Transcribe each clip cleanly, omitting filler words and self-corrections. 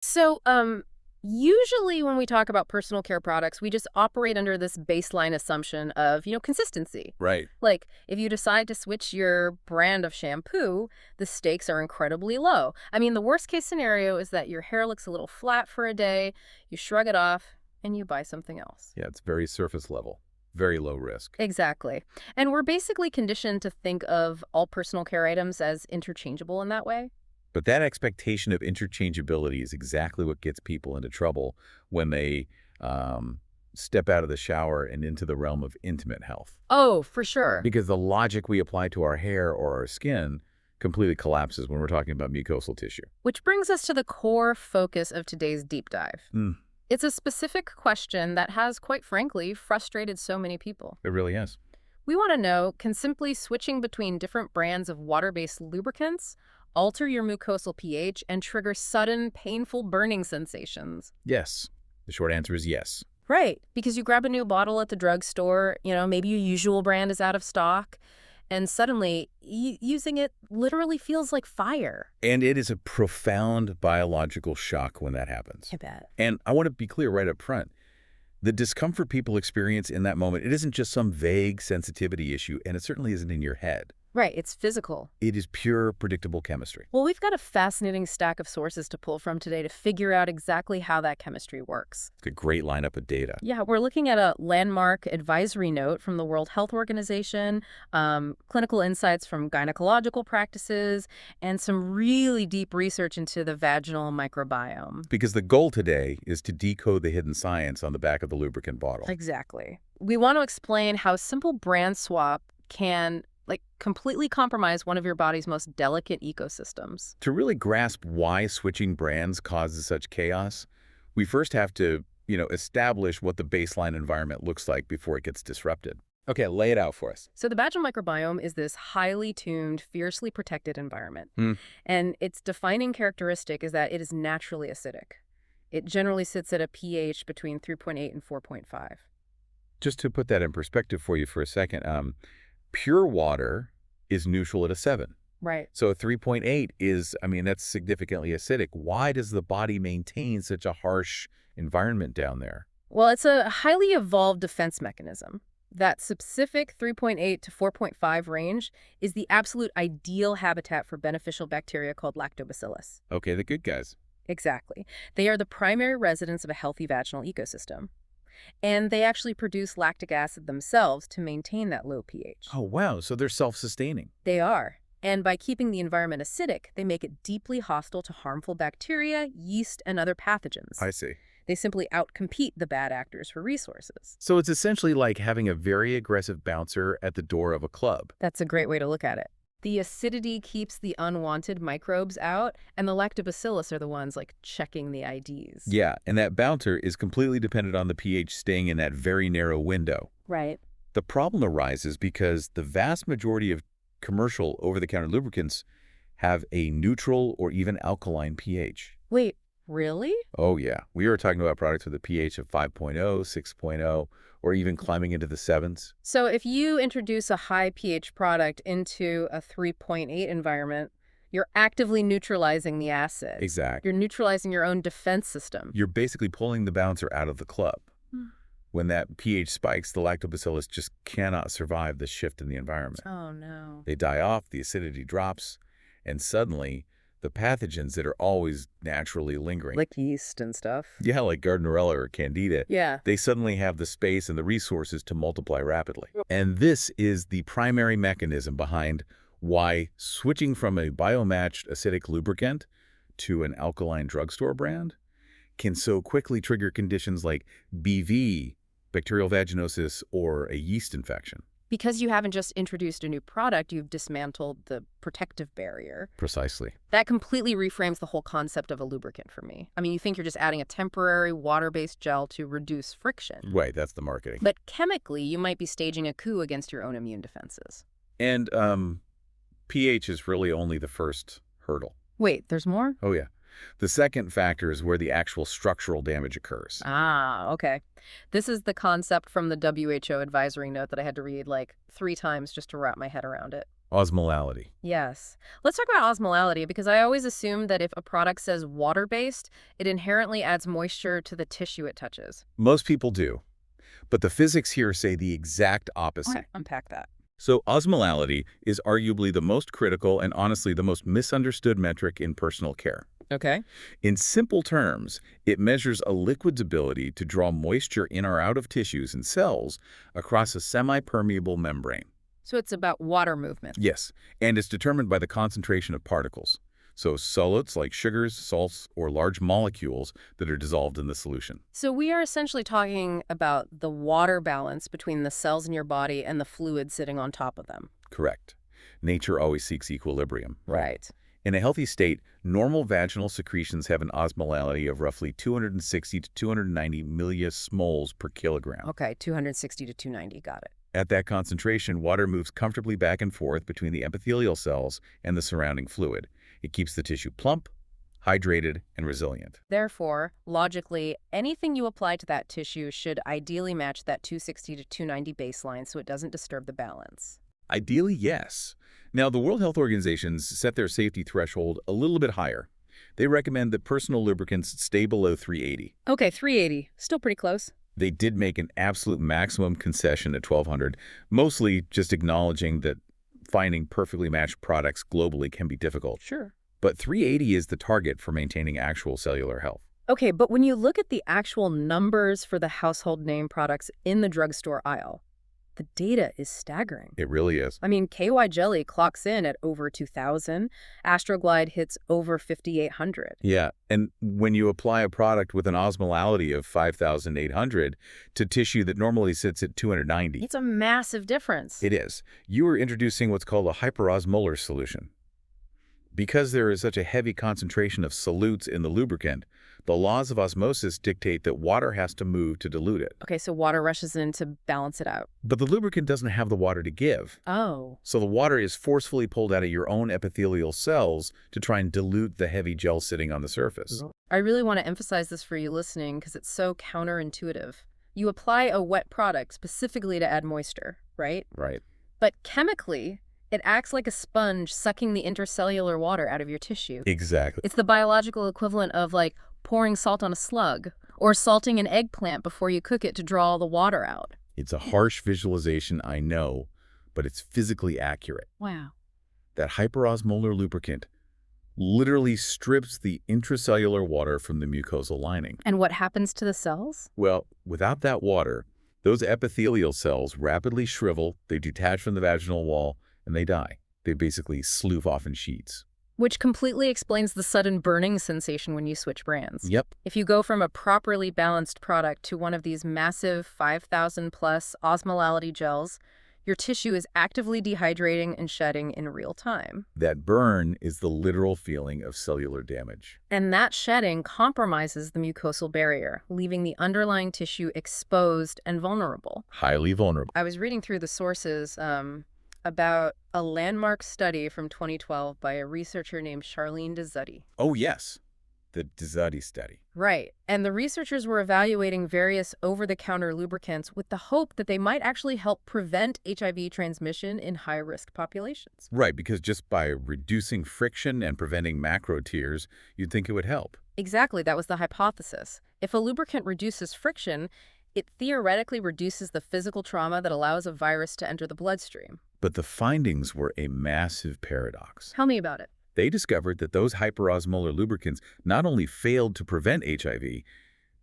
So, usually when we talk about personal care products, we just operate under this baseline assumption of, consistency. Right. Like, if you decide to switch your brand of shampoo, the stakes are incredibly low. I mean, the worst case scenario is that your hair looks a little flat for a day, you shrug it off, and you buy something else. Yeah, it's very surface level, very low risk. Exactly. And we're basically conditioned to think of all personal care items as interchangeable in that way. But that expectation of interchangeability is exactly what gets people into trouble when they step out of the shower and into the realm of intimate health. Oh, for sure. Because the logic we apply to our hair or our skin completely collapses when we're talking about mucosal tissue. Which brings us to the core focus of today's deep dive. Mm, It's a specific question that has, quite frankly, frustrated so many people. it really is. We want to know, can simply switching between different brands of water-based lubricants alter your mucosal pH and trigger sudden, painful burning sensations? Yes. The short answer is yes. Right, because you grab a new bottle at the drugstore, maybe your usual brand is out of stock, and suddenly using it literally feels like fire. And it is a profound biological shock when that happens. I bet. And I want to be clear right up front. The discomfort people experience in that moment, it isn't just some vague sensitivity issue, and it certainly isn't in your head. Right, it's physical. It is pure, predictable chemistry. Well, we've got a fascinating stack of sources to pull from today to figure out exactly how that chemistry works. It's a great lineup of data. Yeah, we're looking at a landmark advisory note from the World Health Organization, clinical insights from gynecological practices, and some really deep research into the vaginal microbiome. Because the goal today is to decode the hidden science on the back of the lubricant bottle. Exactly. We want to explain how simple brand swap can completely compromise one of your body's most delicate ecosystems. To really grasp why switching brands causes such chaos, we first have to, establish what the baseline environment looks like before it gets disrupted. Okay, lay it out for us. So the vaginal microbiome is this highly tuned, fiercely protected environment. Hmm. And its defining characteristic is that it is naturally acidic. It generally sits at a pH between 3.8 and 4.5. Just to put that in perspective for you for a second, pure water is neutral at a 7. Right. So a 3.8 is, that's significantly acidic. Why does the body maintain such a harsh environment down there? Well, it's a highly evolved defense mechanism. That specific 3.8 to 4.5 range is the absolute ideal habitat for beneficial bacteria called lactobacillus. Okay, the good guys. Exactly. They are the primary residents of a healthy vaginal ecosystem. And they actually produce lactic acid themselves to maintain that low pH. Oh, wow. So they're self-sustaining. They are. And by keeping the environment acidic, they make it deeply hostile to harmful bacteria, yeast, and other pathogens. I see. They simply outcompete the bad actors for resources. So it's essentially like having a very aggressive bouncer at the door of a club. That's a great way to look at it. The acidity keeps the unwanted microbes out, and the lactobacillus are the ones checking the IDs. Yeah, and that bouncer is completely dependent on the pH staying in that very narrow window. Right. The problem arises because the vast majority of commercial over-the-counter lubricants have a neutral or even alkaline pH. Wait, really? Oh, yeah. We are talking about products with a pH of 5.0, 6.0, or even climbing into the 7s. So if you introduce a high pH product into a 3.8 environment, you're actively neutralizing the acid. Exactly. You're neutralizing your own defense system. You're basically pulling the bouncer out of the club. When that pH spikes, the lactobacillus just cannot survive the shift in the environment. Oh, no. They die off, the acidity drops, and suddenly the pathogens that are always naturally lingering, Like yeast and stuff. yeah, like Gardnerella or Candida, Yeah. they suddenly have the space and the resources to multiply rapidly. And this is the primary mechanism behind why switching from a biomatched acidic lubricant to an alkaline drugstore brand can so quickly trigger conditions like BV, bacterial vaginosis, or a yeast infection. Because you haven't just introduced a new product, you've dismantled the protective barrier. Precisely. That completely reframes the whole concept of a lubricant for me. I mean, you think you're just adding a temporary water-based gel to reduce friction. Right, that's the marketing. But chemically, you might be staging a coup against your own immune defenses. And pH is really only the first hurdle. Wait, there's more? Oh, yeah. The second factor is where the actual structural damage occurs. Ah, okay. This is the concept from the WHO advisory note that I had to read 3 times just to wrap my head around it. Osmolality. Yes. Let's talk about osmolality because I always assume that if a product says water-based, it inherently adds moisture to the tissue it touches. Most people do, but the physics here say the exact Okay, opposite. unpack that. So osmolality is arguably the most critical and honestly the most misunderstood metric in personal care. Okay. In simple terms, it measures a liquid's ability to draw moisture in or out of tissues and cells across a semi-permeable membrane. So it's about water movement. Yes, and it's determined by the concentration of particles. So solutes like sugars, salts, or large molecules that are dissolved in the solution. So we are essentially talking about the water balance between the cells in your body and the fluid sitting on top of them. Correct. Nature always seeks equilibrium. Right. In a healthy state, normal vaginal secretions have an osmolality of roughly 260 to 290 millismoles per kilogram. Okay, 260 to 290, got it. At that concentration, water moves comfortably back and forth between the epithelial cells and the surrounding fluid. It keeps the tissue plump, hydrated, and resilient. Therefore, logically, anything you apply to that tissue should ideally match that 260 to 290 baseline so it doesn't disturb the balance. Ideally, yes. Now, the World Health Organization set their safety threshold a little bit higher. They recommend that personal lubricants stay below 380. Okay, 380. Still pretty close. They did make an absolute maximum concession at 1200, mostly just acknowledging that finding perfectly matched products globally can be difficult. Sure. But 380 is the target for maintaining actual cellular health. Okay, but when you look at the actual numbers for the household name products in the drugstore aisle, the data is staggering. It really is. I mean, KY Jelly clocks in at over 2,000. Astroglide hits over 5,800. Yeah, and when you apply a product with an osmolality of 5,800 to tissue that normally sits at 290, It's a massive difference. it is. You are introducing what's called a hyperosmolar solution. Because there is such a heavy concentration of solutes in the lubricant, the laws of osmosis dictate that water has to move to dilute it. Okay, so water rushes in to balance it out. But the lubricant doesn't have the water to give. Oh. So the water is forcefully pulled out of your own epithelial cells to try and dilute the heavy gel sitting on the surface. I really want to emphasize this for you listening because it's so counterintuitive. You apply a wet product specifically to add moisture, right? Right. But chemically, it acts like a sponge sucking the intercellular water out of your tissue. Exactly. It's the biological equivalent of like pouring salt on a slug or salting an eggplant before you cook it to draw all the water out. It's a harsh visualization, I know, but it's physically accurate. Wow. That hyperosmolar lubricant literally strips the intracellular water from the mucosal lining. And what happens to the cells? Well, without that water, those epithelial cells rapidly shrivel, they detach from the vaginal wall, and they die. They basically sloof off in sheets. Which completely explains the sudden burning sensation when you switch brands. Yep. If you go from a properly balanced product to one of these massive 5,000 plus osmolality gels, your tissue is actively dehydrating and shedding in real time. That burn is the literal feeling of cellular damage. And that shedding compromises the mucosal barrier, leaving the underlying tissue exposed and vulnerable. Highly vulnerable. I was reading through the sources about a landmark study from 2012 by a researcher named Charlene Dizzutti. Oh, yes. The Dizzutti study. Right. And the researchers were evaluating various over-the-counter lubricants with the hope that they might actually help prevent HIV transmission in high-risk populations. Right, because just by reducing friction and preventing macro tears, you'd think it would help. Exactly, that was the hypothesis. If a lubricant reduces friction, it theoretically reduces the physical trauma that allows a virus to enter the bloodstream. But the findings were a massive paradox. Tell me about it. They discovered that those hyperosmolar lubricants not only failed to prevent HIV,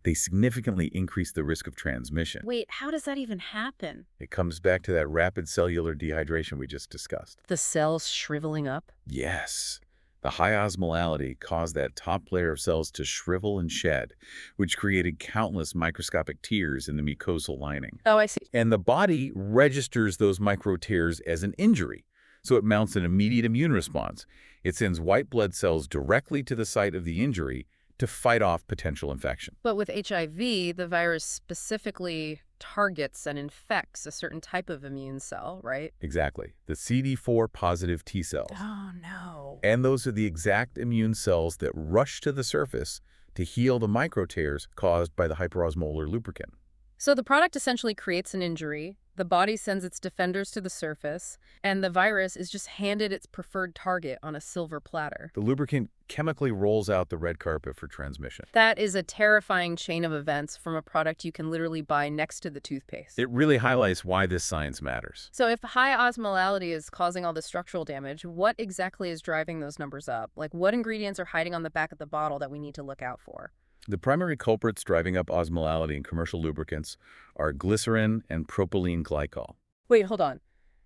they significantly increased the risk of transmission. Wait, how does that even happen? It comes back to that rapid cellular dehydration we just discussed. The cells shriveling up? Yes. The high osmolality caused that top layer of cells to shrivel and shed, which created countless microscopic tears in the mucosal lining. Oh, I see. And the body registers those micro tears as an injury, so it mounts an immediate immune response. It sends white blood cells directly to the site of the injury to fight off potential infection. But with HIV, the virus specifically targets and infects a certain type of immune cell, right? Exactly. The CD4 positive T cells. Oh, no. And those are the exact immune cells that rush to the surface to heal the micro tears caused by the hyperosmolar lubricant. So the product essentially creates an injury, The body sends its defenders to the surface, and the virus is just handed its preferred target on a silver platter. The lubricant chemically rolls out the red carpet for transmission. That is a terrifying chain of events from a product you can literally buy next to the toothpaste. It really highlights why this science matters. So if high osmolality is causing all the structural damage, what exactly is driving those numbers up? Like, what ingredients are hiding on the back of the bottle that we need to look out for? The primary culprits driving up osmolality in commercial lubricants are glycerin and propylene glycol. Wait, hold on.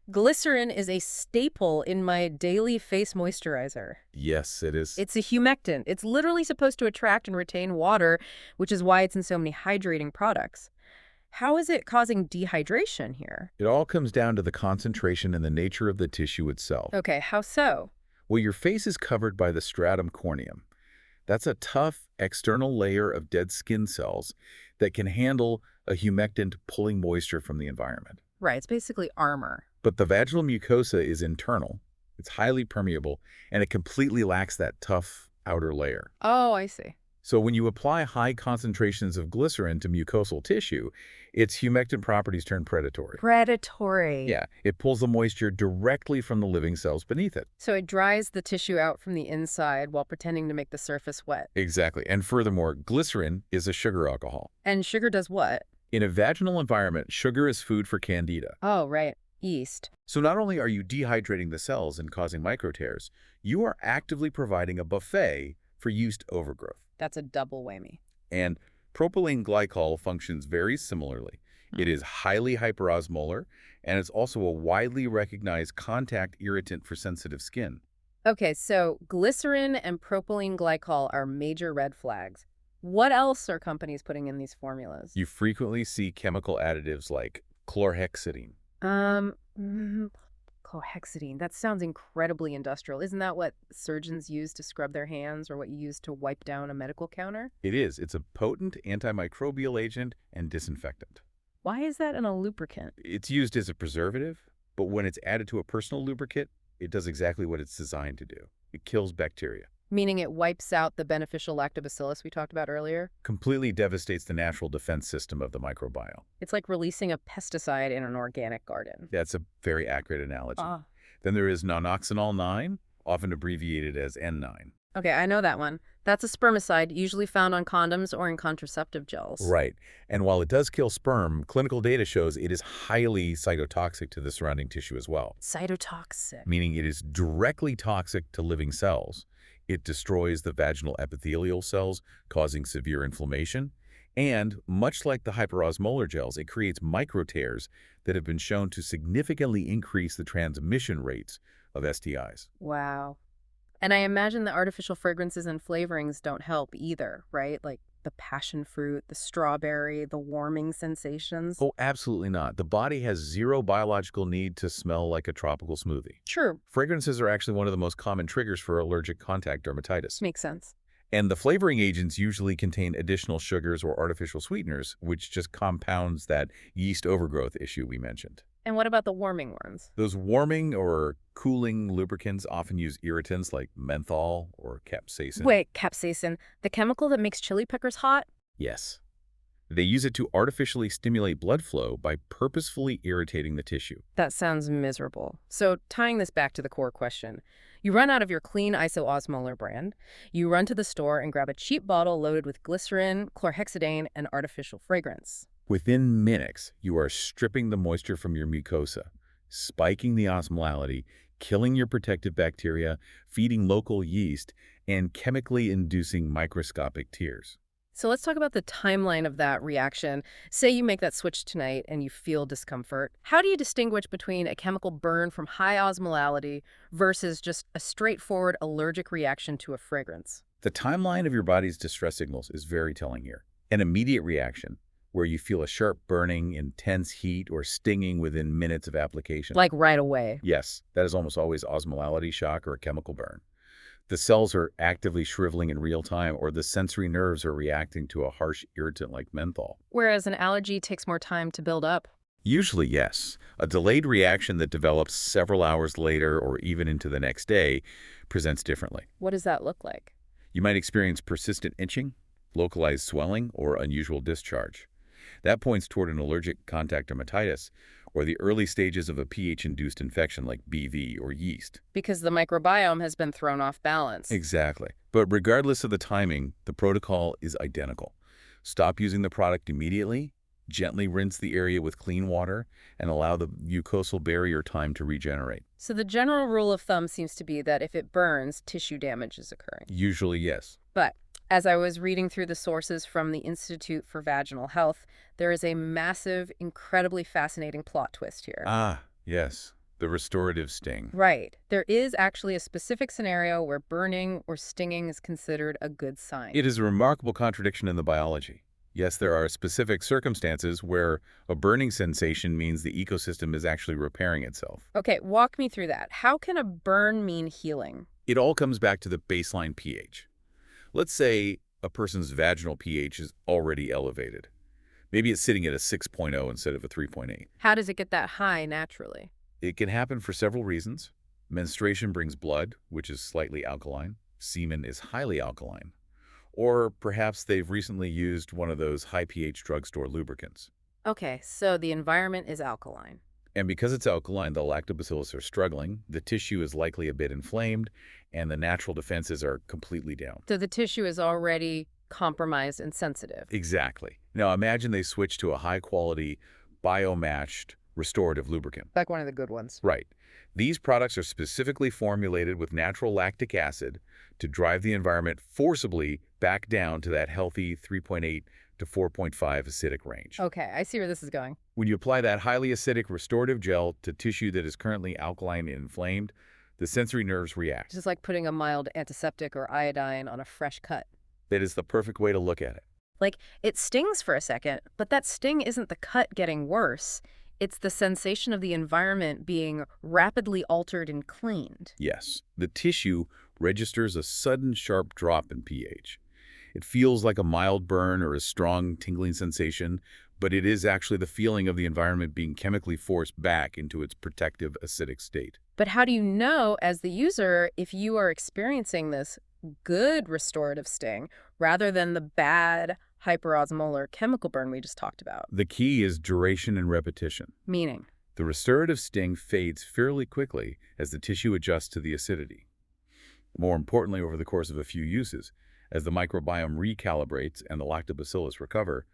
Glycerin is a staple in my daily face moisturizer. Yes, it is. It's a humectant. It's literally supposed to attract and retain water, which is why it's in so many hydrating products. How is it causing dehydration here? It all comes down to the concentration and the nature of the tissue itself. Okay, how so? Well, your face is covered by the stratum corneum. That's a tough external layer of dead skin cells that can handle a humectant pulling moisture from the environment. Right, it's basically armor. But the vaginal mucosa is internal, it's highly permeable, and it completely lacks that tough outer layer. Oh, I see. So when you apply high concentrations of glycerin to mucosal tissue, its humectant properties turn predatory. Predatory. Yeah, it pulls the moisture directly from the living cells beneath it. So it dries the tissue out from the inside while pretending to make the surface wet. Exactly. And furthermore, glycerin is a sugar alcohol. And sugar does what? In a vaginal environment, sugar is food for candida. Oh, right. Yeast. So not only are you dehydrating the cells and causing microtears, you are actively providing a buffet for yeast overgrowth. That's a double whammy. And propylene glycol functions very similarly. It is highly hyperosmolar, and it's also a widely recognized contact irritant for sensitive skin. Okay, so glycerin and propylene glycol are major red flags. What else are companies putting in these formulas? You frequently see chemical additives like chlorhexidine. Chlorhexidine. That sounds incredibly industrial. Isn't that what surgeons use to scrub their hands or what you use to wipe down a medical counter? It is. It's a potent antimicrobial agent and disinfectant. Why is that in a lubricant? It's used as a preservative, but when it's added to a personal lubricant, it does exactly what it's designed to do. It kills bacteria. Meaning it wipes out the beneficial lactobacillus we talked about earlier? Completely devastates the natural defense system of the microbiome. It's like releasing a pesticide in an organic garden. That's a very accurate analogy. Ah. Then there is nonoxynol 9, often abbreviated as N9. Okay, I know that one. That's a spermicide usually found on condoms or in contraceptive gels. Right. And while it does kill sperm, clinical data shows it is highly cytotoxic to the surrounding tissue as well. Cytotoxic. Meaning it is directly toxic to living cells. It destroys the vaginal epithelial cells, causing severe inflammation. And, much like the hyperosmolar gels, it creates microtears that have been shown to significantly increase the transmission rates of STIs. Wow. And I imagine the artificial fragrances and flavorings don't help either, right? Like the passion fruit, the strawberry, the warming sensations. Oh, absolutely not. The body has zero biological need to smell like a tropical smoothie. Sure. Fragrances are actually one of the most common triggers for allergic contact dermatitis. Makes sense. And the flavoring agents usually contain additional sugars or artificial sweeteners, which just compounds that yeast overgrowth issue we mentioned. And what about the warming ones? Those warming or cooling lubricants often use irritants like menthol or capsaicin. Wait, capsaicin, the chemical that makes chili peppers hot? Yes. They use it to artificially stimulate blood flow by purposefully irritating the tissue. That sounds miserable. So tying this back to the core question, you run out of your clean isoosmolar brand, you run to the store and grab a cheap bottle loaded with glycerin, chlorhexidine, and artificial fragrance. Within minutes, you are stripping the moisture from your mucosa, spiking the osmolality, killing your protective bacteria, feeding local yeast, and chemically inducing microscopic tears. So let's talk about the timeline of that reaction. Say you make that switch tonight and you feel discomfort. How do you distinguish between a chemical burn from high osmolality versus just a straightforward allergic reaction to a fragrance? The timeline of your body's distress signals is very telling here. An immediate reaction, where you feel a sharp burning, intense heat, or stinging within minutes of application. Like right away. Yes, that is almost always osmolality shock or a chemical burn. The cells are actively shriveling in real time, or the sensory nerves are reacting to a harsh irritant like menthol. Whereas an allergy takes more time to build up. Usually, yes. A delayed reaction that develops several hours later or even into the next day presents differently. What does that look like? You might experience persistent itching, localized swelling, or unusual discharge. That points toward an allergic contact dermatitis or the early stages of a pH-induced infection like BV or yeast. Because the microbiome has been thrown off balance. Exactly. But regardless of the timing, the protocol is identical. Stop using the product immediately, gently rinse the area with clean water, and allow the mucosal barrier time to regenerate. So the general rule of thumb seems to be that if it burns, tissue damage is occurring. Usually, yes. But as I was reading through the sources from the Institute for Vaginal Health, there is a massive, incredibly fascinating plot twist here. Ah, yes. The restorative sting. Right. There is actually a specific scenario where burning or stinging is considered a good sign. It is a remarkable contradiction in the biology. Yes, there are specific circumstances where a burning sensation means the ecosystem is actually repairing itself. Okay, walk me through that. How can a burn mean healing? It all comes back to the baseline pH. Let's say a person's vaginal pH is already elevated. Maybe it's sitting at a 6.0 instead of a 3.8. How does it get that high naturally? It can happen for several reasons. Menstruation brings blood, which is slightly alkaline. Semen is highly alkaline. Or perhaps they've recently used one of those high pH drugstore lubricants. Okay, so the environment is alkaline. And because it's alkaline, the lactobacillus are struggling, the tissue is likely a bit inflamed, and the natural defenses are completely down. So the tissue is already compromised and sensitive. Exactly. Now imagine they switch to a high-quality, biomatched, restorative lubricant. Like one of the good ones. Right. These products are specifically formulated with natural lactic acid to drive the environment forcibly back down to that healthy 3.8 to 4.5 acidic range. Okay, I see where this is going. When you apply that highly acidic restorative gel to tissue that is currently alkaline and inflamed, the sensory nerves react. Just like putting a mild antiseptic or iodine on a fresh cut. That is the perfect way to look at it. Like, it stings for a second, but that sting isn't the cut getting worse. It's the sensation of the environment being rapidly altered and cleaned. Yes, the tissue registers a sudden sharp drop in pH. It feels like a mild burn or a strong tingling sensation, but it is actually the feeling of the environment being chemically forced back into its protective acidic state. But how do you know, as the user, if you are experiencing this good restorative sting rather than the bad hyperosmolar chemical burn we just talked about? The key is duration and repetition. Meaning? The restorative sting fades fairly quickly as the tissue adjusts to the acidity. More importantly, over the course of a few uses, as the microbiome recalibrates and the lactobacillus recover,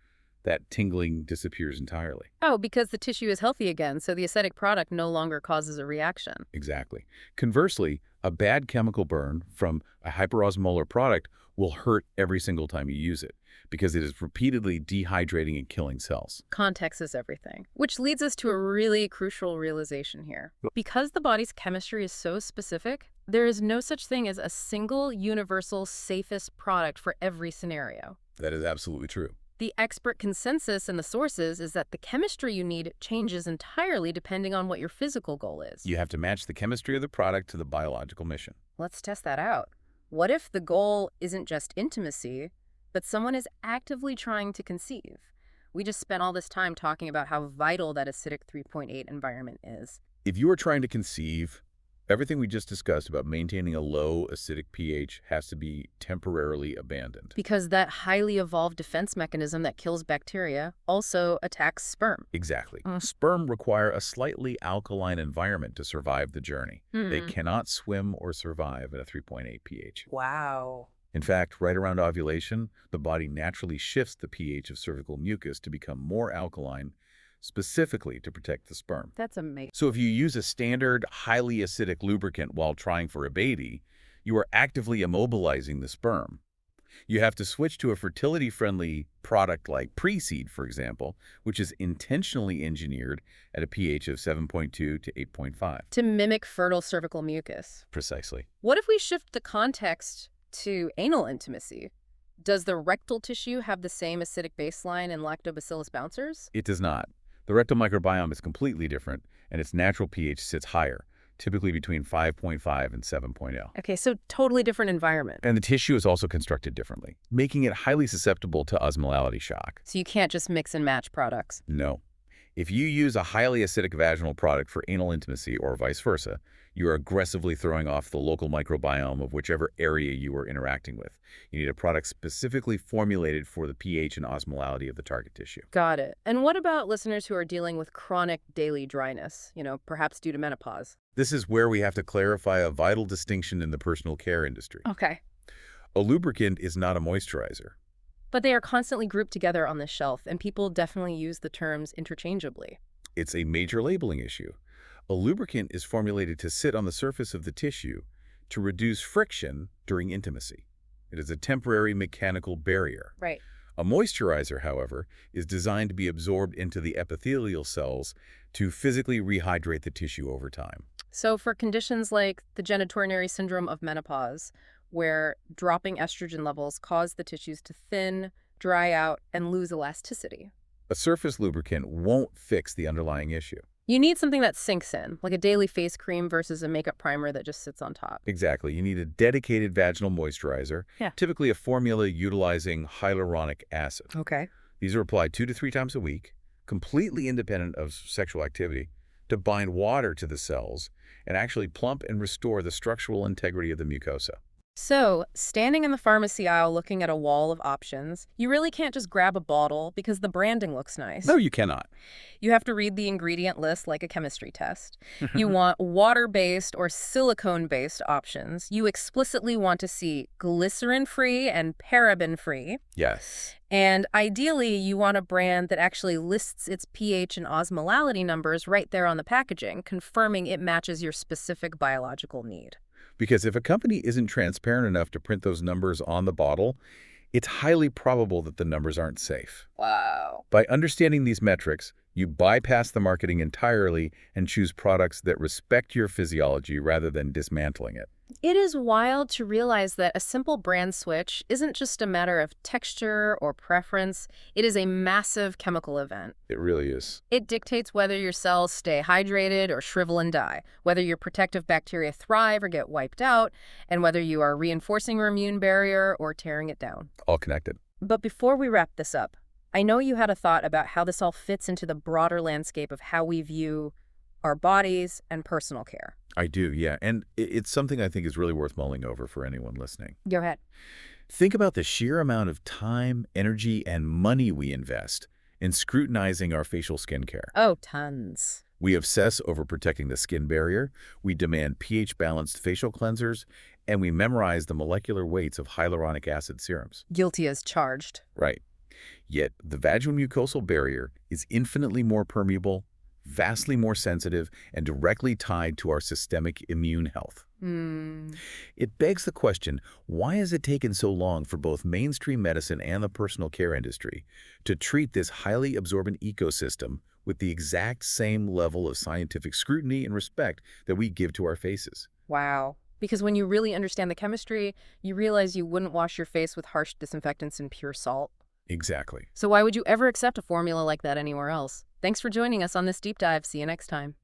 that tingling disappears entirely. Oh, because the tissue is healthy again, so the acidic product no longer causes a reaction. Exactly. Conversely, a bad chemical burn from a hyperosmolar product will hurt every single time you use it because it is repeatedly dehydrating and killing cells. Context is everything. Which leads us to a really crucial realization here. Because the body's chemistry is so specific, there is no such thing as a single, universal, safest product for every scenario. That is absolutely true. The expert consensus in the sources is that the chemistry you need changes entirely depending on what your physical goal is. You have to match the chemistry of the product to the biological mission. Let's test that out. What if the goal isn't just intimacy, but someone is actively trying to conceive? We just spent all this time talking about how vital that acidic 3.8 environment is. If you are trying to conceive, everything we just discussed about maintaining a low acidic pH has to be temporarily abandoned. Because that highly evolved defense mechanism that kills bacteria also attacks sperm. Exactly. Sperm require a slightly alkaline environment to survive the journey. They cannot swim or survive at a 3.8 pH. Wow. In fact, right around ovulation, the body naturally shifts the pH of cervical mucus to become more alkaline, specifically to protect the sperm. That's amazing. So if you use a standard, highly acidic lubricant while trying for a baby, you are actively immobilizing the sperm. You have to switch to a fertility-friendly product like pre-seed, for example, which is intentionally engineered at a pH of 7.2 to 8.5. To mimic fertile cervical mucus. Precisely. What if we shift the context to anal intimacy? Does the rectal tissue have the same acidic baseline and lactobacillus bouncers? It does not. The rectal microbiome is completely different, and its natural pH sits higher, typically between 5.5 and 7.0. Okay, so totally different environment. And the tissue is also constructed differently, making it highly susceptible to osmolality shock. So you can't just mix and match products. No. If you use a highly acidic vaginal product for anal intimacy or vice versa, You're aggressively throwing off the local microbiome of whichever area you are interacting with. You need a product specifically formulated for the pH and osmolality of the target tissue. Got it. And what about listeners who are dealing with chronic daily dryness, perhaps due to menopause? This is where we have to clarify a vital distinction in the personal care industry. Okay. A lubricant is not a moisturizer. But they are constantly grouped together on the shelf, and people definitely use the terms interchangeably. It's a major labeling issue. A lubricant is formulated to sit on the surface of the tissue to reduce friction during intimacy. It is a temporary mechanical barrier. Right. A moisturizer, however, is designed to be absorbed into the epithelial cells to physically rehydrate the tissue over time. So for conditions like the genitourinary syndrome of menopause, where dropping estrogen levels cause the tissues to thin, dry out, and lose elasticity, A surface lubricant won't fix the underlying issue. you need something that sinks in, like a daily face cream versus a makeup primer that just sits on top. Exactly. You need a dedicated vaginal moisturizer, Yeah. typically a formula utilizing hyaluronic acid. Okay. These are applied 2 to 3 times a week, completely independent of sexual activity, to bind water to the cells and actually plump and restore the structural integrity of the mucosa. So, standing in the pharmacy aisle looking at a wall of options, you really can't just grab a bottle because the branding looks nice. No, you cannot. You have to read the ingredient list like a chemistry test. You want water-based or silicone-based options. You explicitly want to see glycerin-free and paraben-free. Yes. And ideally, you want a brand that actually lists its pH and osmolality numbers right there on the packaging, confirming it matches your specific biological need. Because if a company isn't transparent enough to print those numbers on the bottle, it's highly probable that the numbers aren't safe. Wow. By understanding these metrics, you bypass the marketing entirely and choose products that respect your physiology rather than dismantling it. It is wild to realize that a simple brand switch isn't just a matter of texture or preference. It is a massive chemical event. It really is. It dictates whether your cells stay hydrated or shrivel and die, whether your protective bacteria thrive or get wiped out, and whether you are reinforcing your immune barrier or tearing it down. All connected. But before we wrap this up, I know you had a thought about how this all fits into the broader landscape of how we view our bodies and personal care. I do, yeah. And it's something I think is really worth mulling over for anyone listening. Go ahead. Think about the sheer amount of time, energy, and money we invest in scrutinizing our facial skincare. Oh, tons. We obsess over protecting the skin barrier, we demand pH-balanced facial cleansers, and we memorize the molecular weights of hyaluronic acid serums. Guilty as charged. Right. Yet the vaginal mucosal barrier is infinitely more permeable, vastly more sensitive, and directly tied to our systemic immune health. It begs the question, why has it taken so long for both mainstream medicine and the personal care industry to treat this highly absorbent ecosystem with the exact same level of scientific scrutiny and respect that we give to our faces? Wow. Because when you really understand the chemistry, you realize you wouldn't wash your face with harsh disinfectants and pure salt. Exactly. So why would you ever accept a formula like that anywhere else? Thanks for joining us on this deep dive. See you next time.